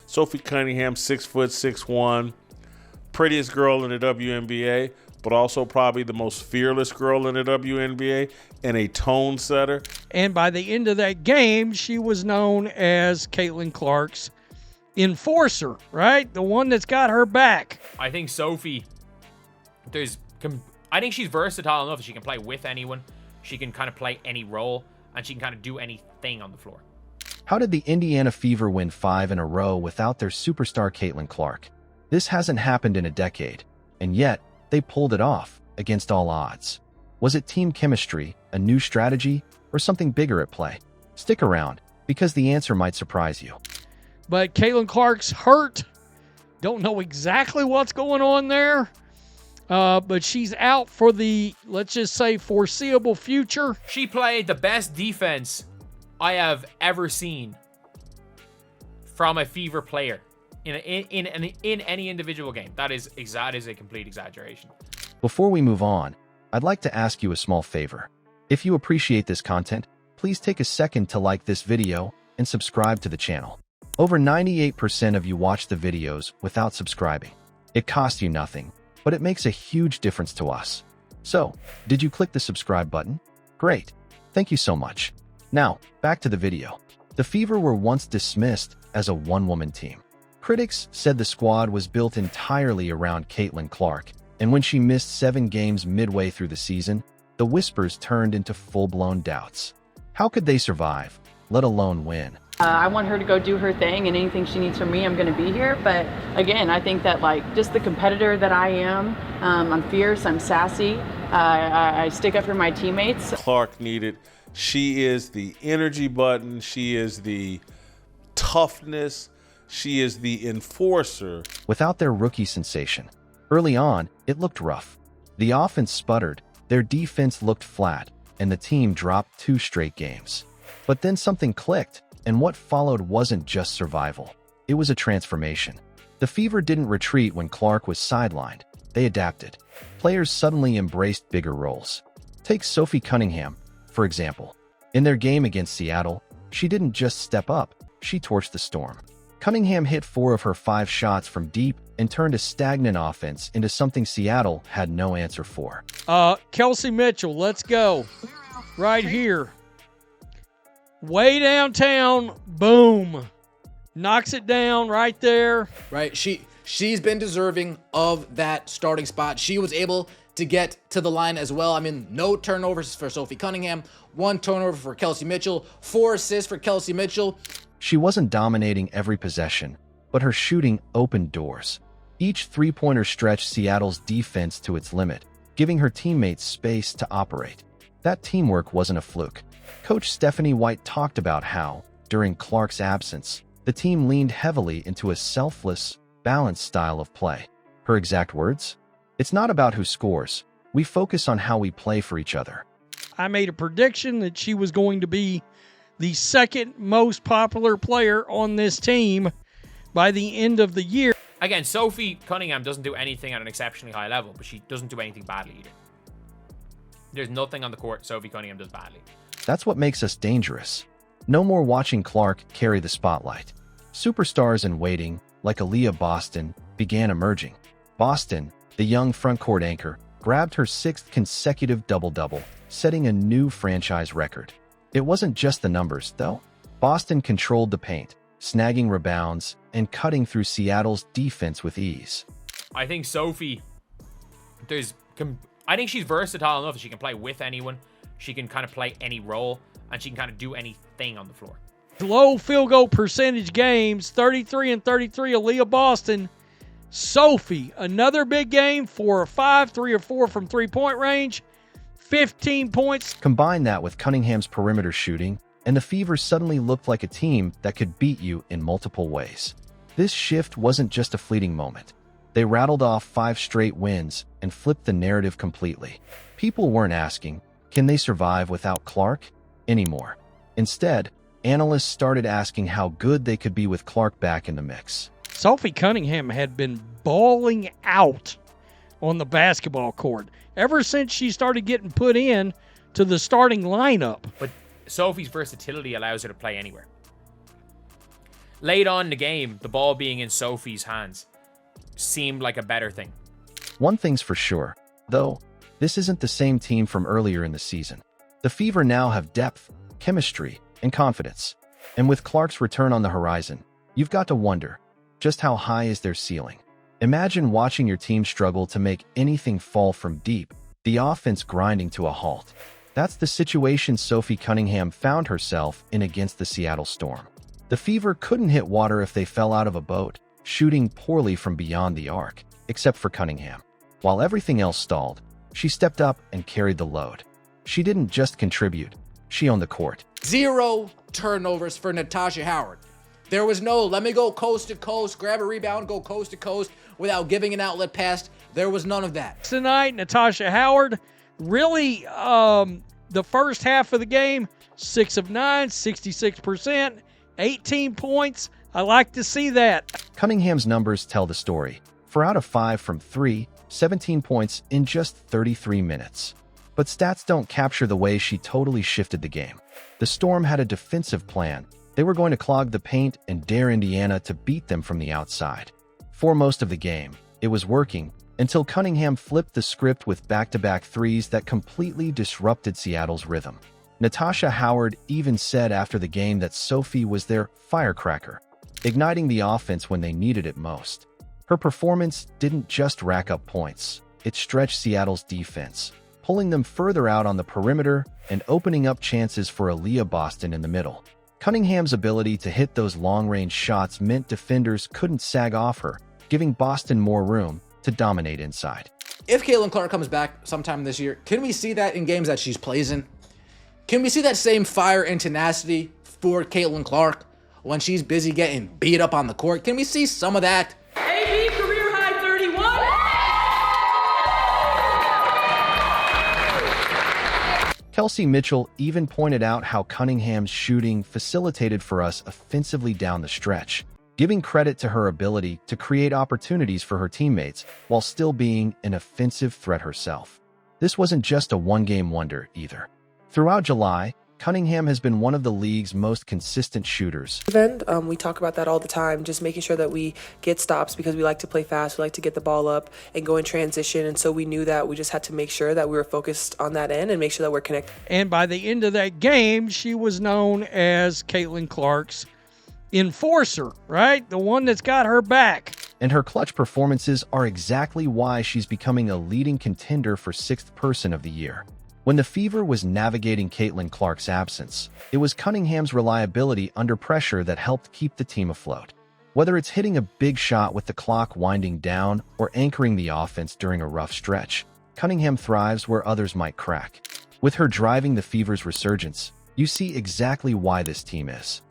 Sophie Cunningham, 6 foot, 6'1", prettiest girl in the WNBA, but also probably the most fearless girl in the WNBA and a tone setter. And by the end of that game, she was known as Caitlin Clark's enforcer, right? The one that's got her back. I think Sophie, I think she's versatile enough that she can play with anyone. She can kind of play any role, and she can kind of do anything on the floor. How did the Indiana Fever win 5 in a row without their superstar Caitlin Clark? This hasn't happened in a decade, and yet they pulled it off against all odds. Was it team chemistry, a new strategy, or something bigger at play? Stick around, because the answer might surprise you. But Caitlin Clark's hurt. Don't know exactly what's going on there. But she's out for the, let's just say, foreseeable future. She played the best defense I have ever seen from a Fever player in any individual game. That is a complete exaggeration. Before we move on, I'd like to ask you a small favor. If you appreciate this content, please take a second to like this video and subscribe to the channel. Over 98% of you watch the videos without subscribing. It costs you nothing, but it makes a huge difference to us. So, did you click the subscribe button? Great. Thank you so much. Now, back to the video. The Fever were once dismissed as a one-woman team. Critics said the squad was built entirely around Caitlin Clark, and when she missed 7 games midway through the season, the whispers turned into full-blown doubts. How could they survive, let alone win? I want her to go do her thing, and anything she needs from me, I'm going to be here. But again, I think that, like, just the competitor that I am, I'm fierce, I'm sassy, I stick up for my teammates. Clark needed, she is the energy button, she is the toughness, she is the enforcer. Without their rookie sensation, early on, it looked rough. The offense sputtered, their defense looked flat, and the team dropped 2 straight games. But then something clicked, and what followed wasn't just survival. It was a transformation. The Fever didn't retreat when Clark was sidelined. They adapted. Players suddenly embraced bigger roles. Take Sophie Cunningham, for example. In their game against Seattle, she didn't just step up, she torched the Storm. Cunningham hit 4 of her 5 shots from deep and turned a stagnant offense into something Seattle had no answer for. Kelsey Mitchell, let's go. Right here. Way downtown, boom. Knocks it down right there. Right, she's been deserving of that starting spot. She was able to get to the line as well. I mean, no turnovers for Sophie Cunningham, 1 turnover for Kelsey Mitchell, 4 assists for Kelsey Mitchell. She wasn't dominating every possession, but her shooting opened doors. Each three-pointer stretched Seattle's defense to its limit, giving her teammates space to operate. That teamwork wasn't a fluke. Coach Stephanie White talked about how, during Clark's absence, the team leaned heavily into a selfless, balanced style of play. Her exact words? "It's not about who scores. We focus on how we play for each other." I made a prediction that she was going to be the second most popular player on this team by the end of the year. Again, Sophie Cunningham doesn't do anything at an exceptionally high level, but she doesn't do anything badly either. There's nothing on the court Sophie Cunningham does badly. That's what makes us dangerous. No more watching Clark carry the spotlight. Superstars in waiting, like Aaliyah Boston, began emerging. Boston, the young frontcourt anchor, grabbed her 6th consecutive double-double, setting a new franchise record. It wasn't just the numbers, though. Boston controlled the paint, snagging rebounds and cutting through Seattle's defense with ease. I think Sophie, I think she's versatile enough that she can play with anyone. She can kind of play any role, and she can kind of do anything on the floor. Low field goal percentage games, 33 and 33, Aaliyah Boston. Sophie, another big game, 4 or 5, 3 or 4 from three-point range, 15 points. Combine that with Cunningham's perimeter shooting, and the Fever suddenly looked like a team that could beat you in multiple ways. This shift wasn't just a fleeting moment. They rattled off 5 straight wins and flipped the narrative completely. People weren't asking, can they survive without Clark? Anymore. Instead, analysts started asking how good they could be with Clark back in the mix. Sophie Cunningham had been balling out on the basketball court ever since she started getting put in to the starting lineup. But Sophie's versatility allows her to play anywhere. late on in the game, the ball being in Sophie's hands seemed like a better thing. One thing's for sure, though, this isn't the same team from earlier in the season. The Fever now have depth, chemistry, and confidence. And with Clark's return on the horizon, you've got to wonder, just how high is their ceiling? Imagine watching your team struggle to make anything fall from deep, the offense grinding to a halt. That's the situation Sophie Cunningham found herself in against the Seattle Storm. The Fever couldn't hit water if they fell out of a boat, shooting poorly from beyond the arc, except for Cunningham. While everything else stalled, she stepped up and carried the load. She didn't just contribute, she owned the court. 0 turnovers for Natasha Howard. There was no, let me go coast to coast, grab a rebound, go coast to coast without giving an outlet pass. There was none of that. Tonight, Natasha Howard, really, the first half of the game, 6 of 9, 66%, 18 points. I like to see that. Cunningham's numbers tell the story. 4 out of 5 from 3, 17 points in just 33 minutes. But stats don't capture the way she totally shifted the game. The Storm had a defensive plan. They were going to clog the paint and dare Indiana to beat them from the outside. For most of the game, it was working, until Cunningham flipped the script with back-to-back threes that completely disrupted Seattle's rhythm. Natasha Howard even said after the game that Sophie was their firecracker, igniting the offense when they needed it most. Her performance didn't just rack up points, it stretched Seattle's defense, pulling them further out on the perimeter and opening up chances for Aaliyah Boston in the middle. Cunningham's ability to hit those long-range shots meant defenders couldn't sag off her, giving Boston more room to dominate inside. If Caitlin Clark comes back sometime this year, can we see that in games that she's plays in? Can we see that same fire and tenacity for Caitlin Clark when she's busy getting beat up on the court? Can we see some of that? AB career high 31. Kelsey Mitchell even pointed out how Cunningham's shooting facilitated for us offensively down the stretch, giving credit to her ability to create opportunities for her teammates while still being an offensive threat herself. This wasn't just a one-game wonder either. Throughout July, Cunningham has been one of the league's most consistent shooters. We talk about that all the time, just making sure that we get stops because we like to play fast, we like to get the ball up and go in transition, and so we knew that we just had to make sure that we were focused on that end and make sure that we're connected. And by the end of that game, she was known as Caitlin Clark's enforcer, right? The one that's got her back. And her clutch performances are exactly why she's becoming a leading contender for 6th Person of the Year. When the Fever was navigating Caitlin Clark's absence, it was Cunningham's reliability under pressure that helped keep the team afloat. Whether it's hitting a big shot with the clock winding down or anchoring the offense during a rough stretch, Cunningham thrives where others might crack. With her driving the Fever's resurgence, you see exactly why this team is